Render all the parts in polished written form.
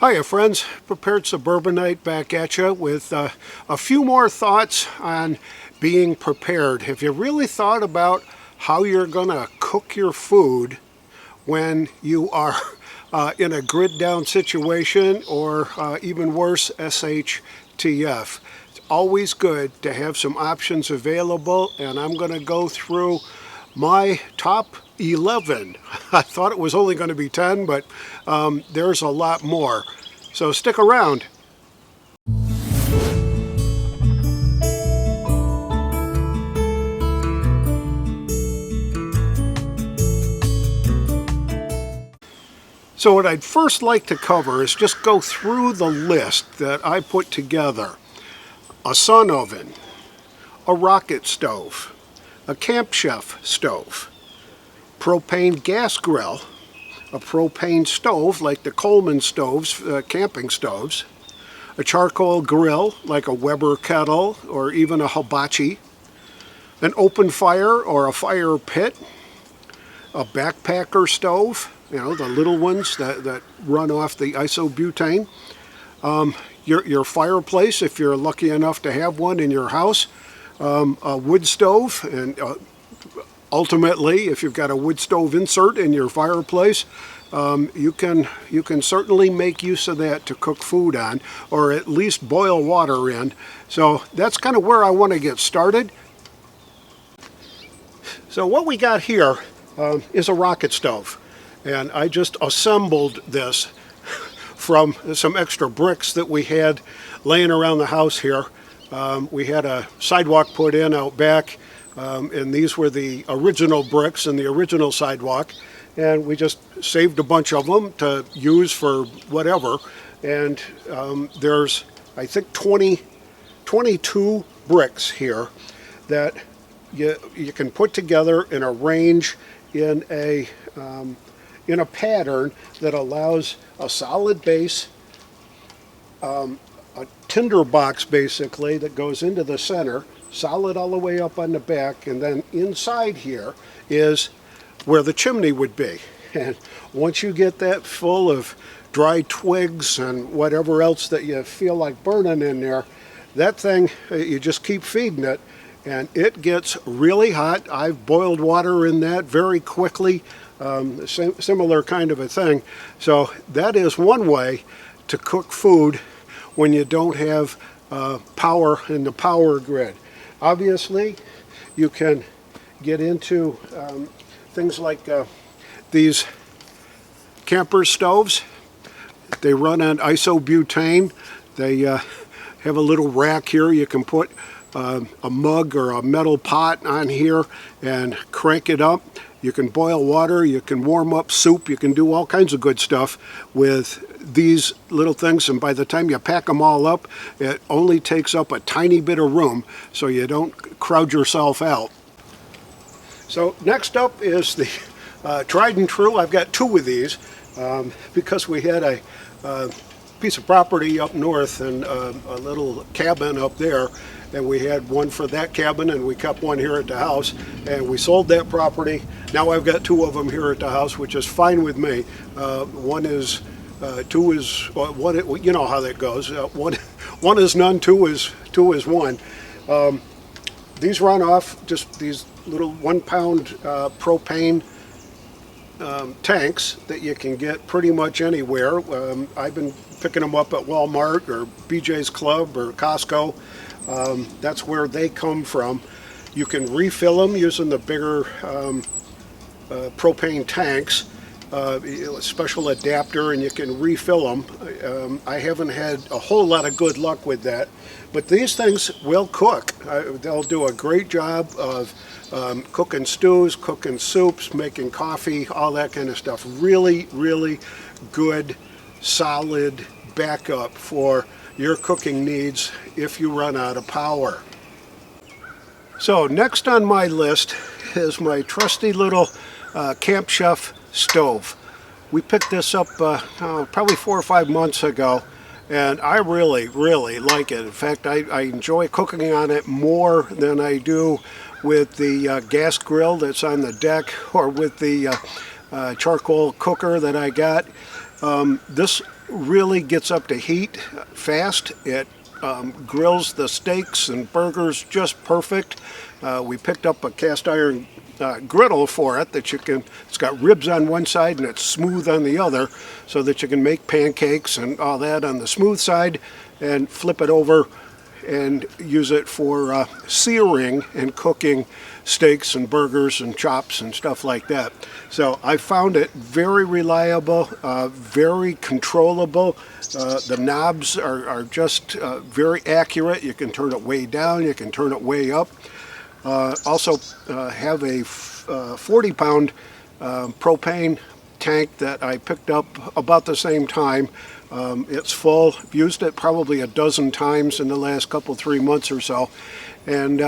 Hiya friends, Prepared Suburbanite back at you with a few more thoughts on being prepared. Have you really thought about how you're going to cook your food when you are in a grid down situation or even worse, SHTF? It's always good to have some options available, and I'm going to go through my top 11. I thought it was only going to be 10, but there's a lot more. So stick around. So what I'd first like to cover is just go through the list that I put together. A sun oven, a rocket stove, a Camp Chef stove, propane gas grill, a propane stove like the Coleman stoves, camping stoves, a charcoal grill like a Weber Kettle or even a hibachi, an open fire or a fire pit, a backpacker stove, you know, the little ones that run off the isobutane, your fireplace if you're lucky enough to have one in your house, a wood stove, and ultimately, if you've got a wood stove insert in your fireplace, you can certainly make use of that to cook food on, or at least boil water in. So that's kind of where I want to get started. So what we got here is a rocket stove, and I just assembled this from some extra bricks that we had laying around the house here. We had a sidewalk put in out back. And these were the original bricks and the original sidewalk, and we just saved a bunch of them to use for whatever. And there's, I think, 22 bricks here that you can put together and arrange in a pattern that allows a solid base, a tinder box basically that goes into the center, solid all the way up on the back, and then inside here is where the chimney would be. And once you get that full of dry twigs and whatever else that you feel like burning in there, that thing, you just keep feeding it, and it gets really hot. I've boiled water in that very quickly, similar kind of a thing. So that is one way to cook food when you don't have power in the power grid. Obviously, you can get into things like these camper stoves. They run on isobutane. They have a little rack here. You can put a mug or a metal pot on here and crank it up. You can boil water, you can warm up soup, you can do all kinds of good stuff with these little things, and by the time you pack them all up, it only takes up a tiny bit of room so you don't crowd yourself out. So next up is the tried and true. I've got two of these because we had a piece of property up north and a little cabin up there, and we had one for that cabin and we kept one here at the house, and we sold that property. Now I've got two of them here at the house, which is fine with me. One is two is one, you know how that goes. One is none, two is one. These run off just these little 1 pound propane tanks that you can get pretty much anywhere. I've been picking them up at Walmart or BJ's Club or Costco. That's where they come from. You can refill them using the bigger propane tanks, a special adapter, and you can refill them. I haven't had a whole lot of good luck with that, but these things will cook. They'll do a great job of cooking stews, cooking soups, making coffee, all that kind of stuff. Really, really good, solid backup for your cooking needs if you run out of power. So next on my list is my trusty little Camp Chef stove. We picked this up probably 4 or 5 months ago, and I really, really like it. In fact, I enjoy cooking on it more than I do with the gas grill that's on the deck or with the charcoal cooker that I got. This really gets up to heat fast. It grills the steaks and burgers just perfect. We picked up a cast iron griddle for it that it's got ribs on one side and it's smooth on the other, so that you can make pancakes and all that on the smooth side and flip it over and use it for searing and cooking steaks and burgers and chops and stuff like that. So I found it very reliable, very controllable. The knobs are just very accurate. You can turn it way down, you can turn it way up. Also have a 40-pound propane tank that I picked up about the same time. It's full. Used it probably a dozen times in the last 3 months or so, and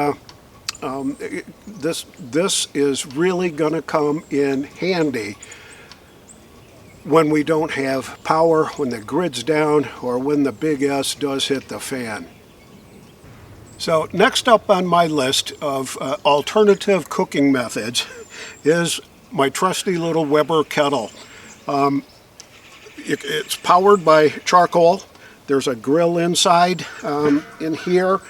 this is really going to come in handy when we don't have power, when the grid's down, or when the big S does hit the fan. So next up on my list of alternative cooking methods is my trusty little Weber kettle. It's powered by charcoal. There's a grill inside in here.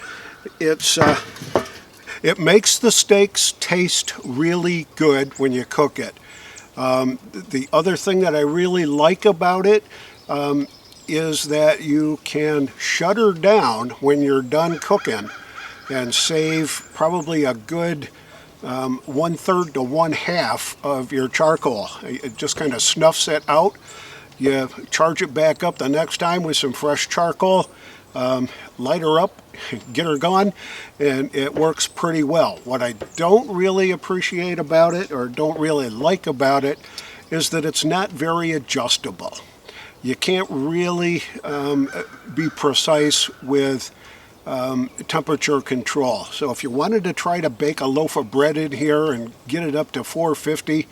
It makes the steaks taste really good when you cook it. The other thing that I really like about it is that you can shut her down when you're done cooking and save probably a good 1/3 to 1/2 of your charcoal. It just kind of snuffs it out. You charge it back up the next time with some fresh charcoal, light her up, get her going, and it works pretty well. What I don't really appreciate about it, or don't really like about it, is that it's not very adjustable. You can't really be precise with temperature control. So if you wanted to try to bake a loaf of bread in here and get it up to 450,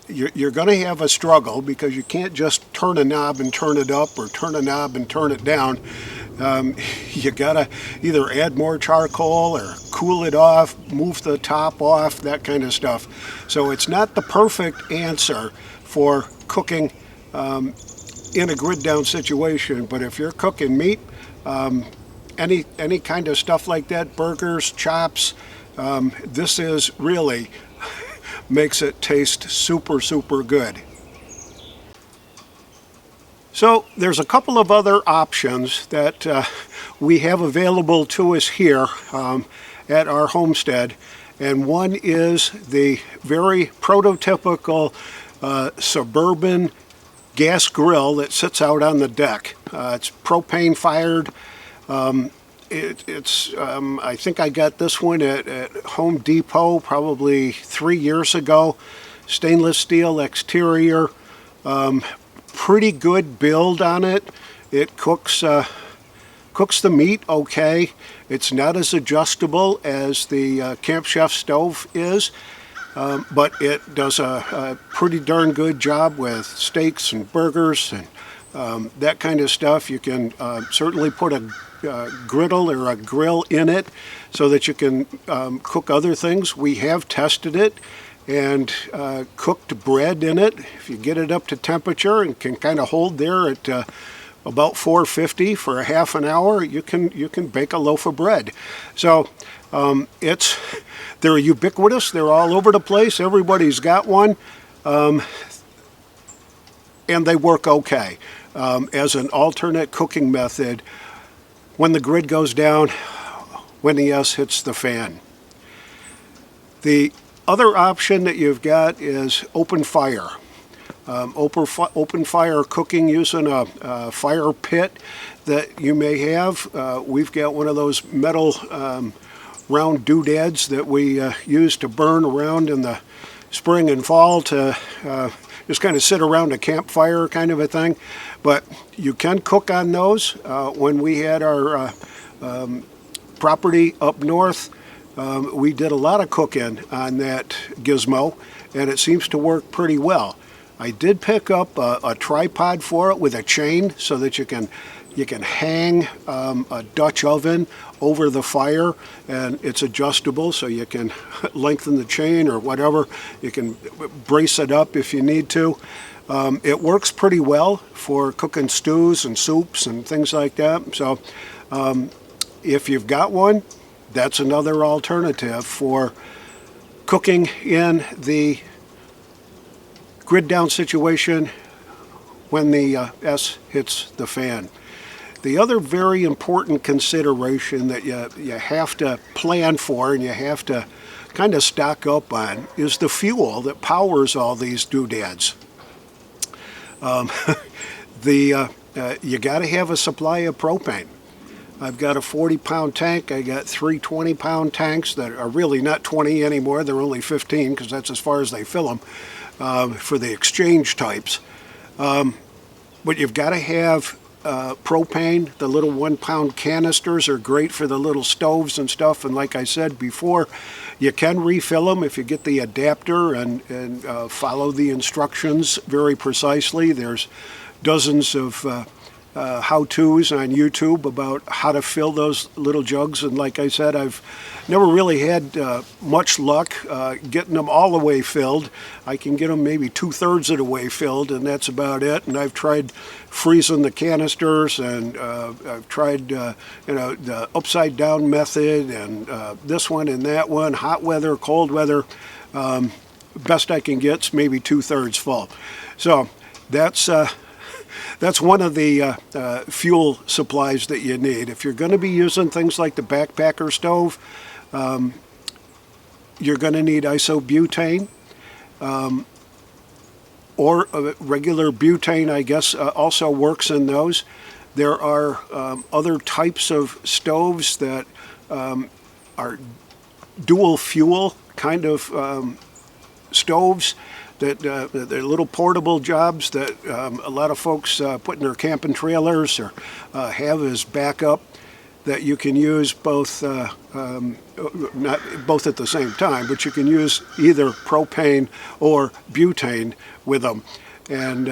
you're going to have a struggle, because you can't just turn a knob and turn it up, or turn a knob and turn it down. You gotta either add more charcoal or cool it off, move the top off, that kind of stuff. So it's not the perfect answer for cooking in a grid down situation. But if you're cooking meat, any kind of stuff like that, burgers, chops, this is really makes it taste super, super good. So there's a couple of other options that we have available to us here at our homestead, and one is the very prototypical Suburban Gas Grill that sits out on the deck. It's propane fired. I think I got this one at Home Depot probably 3 years ago. Stainless steel exterior, pretty good build on it. It cooks the meat okay. It's not as adjustable as the Camp Chef stove is, but it does a pretty darn good job with steaks and burgers and that kind of stuff. You can certainly put a griddle or a grill in it so that you can cook other things. We have tested it and cooked bread in it. If you get it up to temperature and can kind of hold there at about 450 for a half an hour, you can bake a loaf of bread. So they're ubiquitous. They're all over the place. Everybody's got one, and they work okay as an alternate cooking method when the grid goes down, when the S hits the fan. The other option that you've got is open fire. Open fire cooking using a fire pit that you may have. We've got one of those metal round doodads that we use to burn around in the spring and fall to just kind of sit around a campfire kind of a thing. But you can cook on those. When we had our property up north, we did a lot of cooking on that gizmo, and it seems to work pretty well. I did pick up a tripod for it with a chain so that you can hang a Dutch oven over the fire, and it's adjustable, so you can lengthen the chain or whatever. You can brace it up if you need to. It works pretty well for cooking stews and soups and things like that. So if you've got one, that's another alternative for cooking in the grid down situation when the S hits the fan. The other very important consideration that you have to plan for and you have to kind of stock up on is the fuel that powers all these doodads. You got to have a supply of propane. I've got a 40-pound tank. I got 3 20-pound tanks that are really not 20 anymore. They're only 15 because that's as far as they fill them for the exchange types. But you've got to have propane. The little 1-pound canisters are great for the little stoves and stuff. And like I said before, you can refill them if you get the adapter and follow the instructions very precisely. There's dozens of how-tos on YouTube about how to fill those little jugs. And like I said, I've never really had much luck getting them all the way filled. I can get them maybe 2/3 of the way filled, and that's about it. And I've tried freezing the canisters, and I've tried the upside down method, and this one and that one, hot weather, cold weather. Best I can get's maybe 2/3 full. So that's one of the fuel supplies that you need. If you're going to be using things like the backpacker stove, you're going to need isobutane, or regular butane, I guess, also works in those. There are other types of stoves that are dual fuel kind of stoves. That they're little portable jobs that a lot of folks put in their camping trailers or have as backup, that you can use both, not both at the same time, but you can use either propane or butane with them. And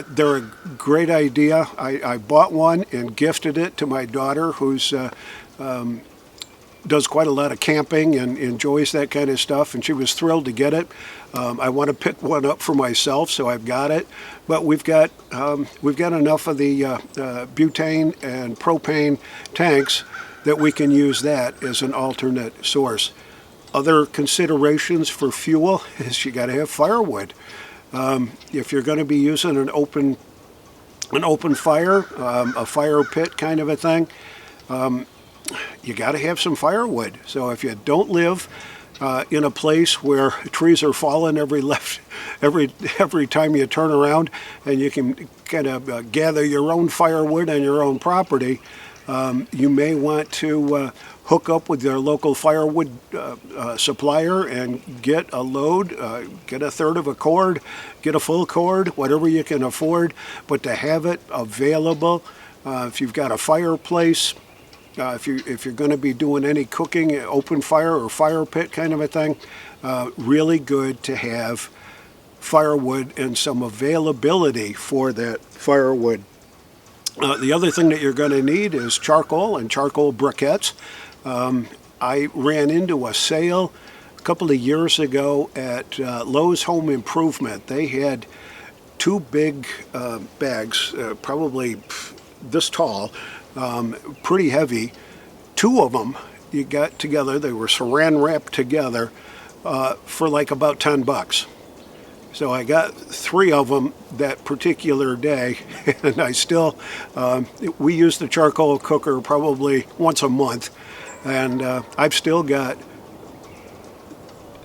they're a great idea. I bought one and gifted it to my daughter, who's does quite a lot of camping and enjoys that kind of stuff, and she was thrilled to get it. I want to pick one up for myself, so I've got it. But we've got enough of the butane and propane tanks that we can use that as an alternate source. Other considerations for fuel is you got to have firewood. If you're going to be using an open fire, a fire pit kind of a thing, you got to have some firewood. So if you don't live in a place where trees are falling every time you turn around, and you can kind of gather your own firewood on your own property, you may want to hook up with your local firewood supplier and get a load, get 1/3 of a cord, get a full cord, whatever you can afford, but to have it available. If you've got a fireplace, if you're going to be doing any cooking, open fire or fire pit kind of a thing, really good to have firewood and some availability for that firewood. The other thing that you're going to need is charcoal and charcoal briquettes. I ran into a sale a couple of years ago at Lowe's Home Improvement. They had 2 big bags, probably this tall, pretty heavy. 2 of them you got together, they were saran wrapped together for like about $10. So I got 3 of them that particular day, and I still, we use the charcoal cooker probably once a month, and I've still got,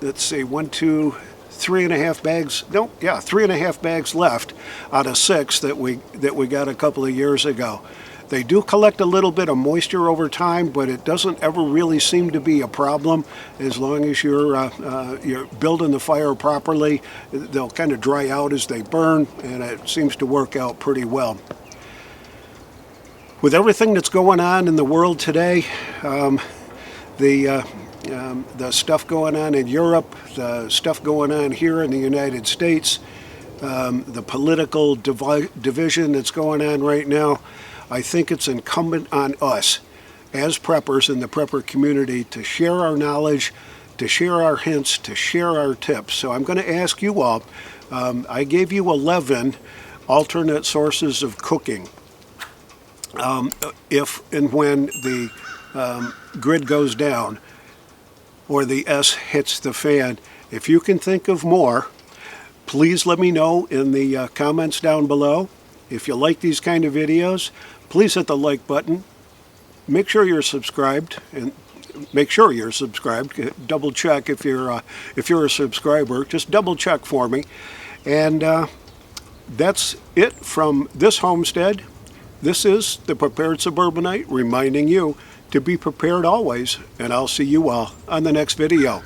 let's see, 3.5 bags, 3.5 bags left out of 6 that we got a couple of years ago. They do collect a little bit of moisture over time, but it doesn't ever really seem to be a problem as long as you're building the fire properly. They'll kind of dry out as they burn, and it seems to work out pretty well. With everything that's going on in the world today, the stuff going on in Europe, the stuff going on here in the United States, the political division that's going on right now, I think it's incumbent on us as preppers in the prepper community to share our knowledge, to share our hints, to share our tips. So I'm going to ask you all, I gave you 11 alternate sources of cooking. If and when the grid goes down or the S hits the fan, if you can think of more, please let me know in the comments down below. If you like these kind of videos, please hit the like button. Make sure you're subscribed, and make sure you're subscribed. Double check if you're a subscriber. Just double check for me. And that's it from this homestead. This is the Prepared Suburbanite reminding you to be prepared always, and I'll see you all on the next video.